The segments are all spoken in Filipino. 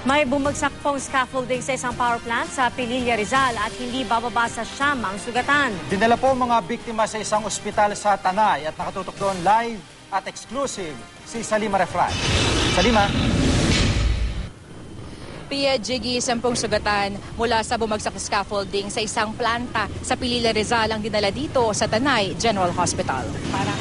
May bumagsak pong scaffolding sa isang power plant sa Pililla, Rizal at hindi bababa sa siyam ang sugatan. Dinala po mga biktima sa isang ospital sa Tanay at nakatutok doon live at exclusive si Salima Refran. Salima. Pia Jiggy, 10 sugatan mula sa bumagsak na scaffolding sa isang planta sa Pililla, Rizal ang dinala dito sa Tanay General Hospital. Parang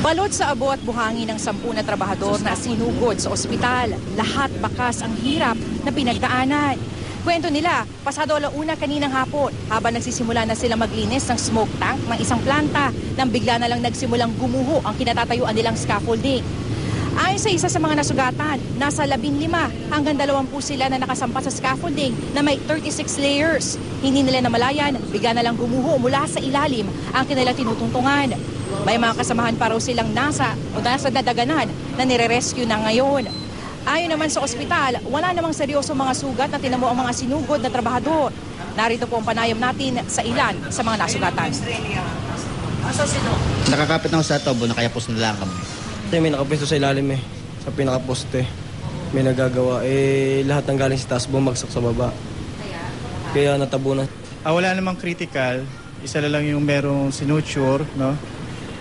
balot sa abo at buhangin ng 10 na trabahador na sinugod sa ospital. Lahat bakas ang hirap na pinagdaanan. Kwento nila, pasado 1:00 kaninang hapon habang nagsisimula na sila maglinis ng smoke tank ng isang planta nang bigla na lang nagsimulang gumuho ang kinatatayuan nilang scaffolding. Ayon sa isa sa mga nasugatan, nasa 15 hanggang 20 sila na nakasampa sa scaffolding na may 36 layers. Hindi nila namalayan, bigla na lang gumuho mula sa ilalim ang kanilang tinutungtungan. May mga kasamahan pa raw silang nasa dadaganan na nire-rescue na ngayon. Ayon naman sa ospital, wala namang seryoso mga sugat na tinamo ang mga sinugod na trabahador. Narito po ang panayam natin sa ilan sa mga nasugatan. Nakakapit na ako sa tubo, nakayapos na lang kami. May nakapesto sa ilalim sa pinakaposte. May nagagawa. Lahat ng galing sa taas bumagsak sa baba. Kaya natabunan. Wala namang critical. Isa lang yung merong sinuture, no?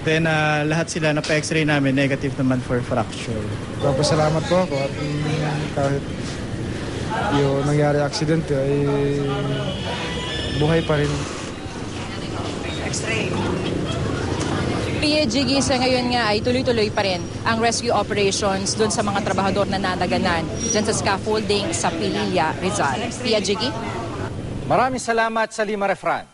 Then lahat sila na pa-x-ray namin, negative naman for fracture. Papasalamat po ako at kahit yung nangyari accident ay buhay pa rin. X-ray. Pia Jiggy, sa ngayon nga ay tuloy-tuloy pa rin ang rescue operations doon sa mga trabahador na nadaganan dyan sa scaffolding sa Pililla, Rizal. Pia Jiggy? Maraming salamat, Salima Refran.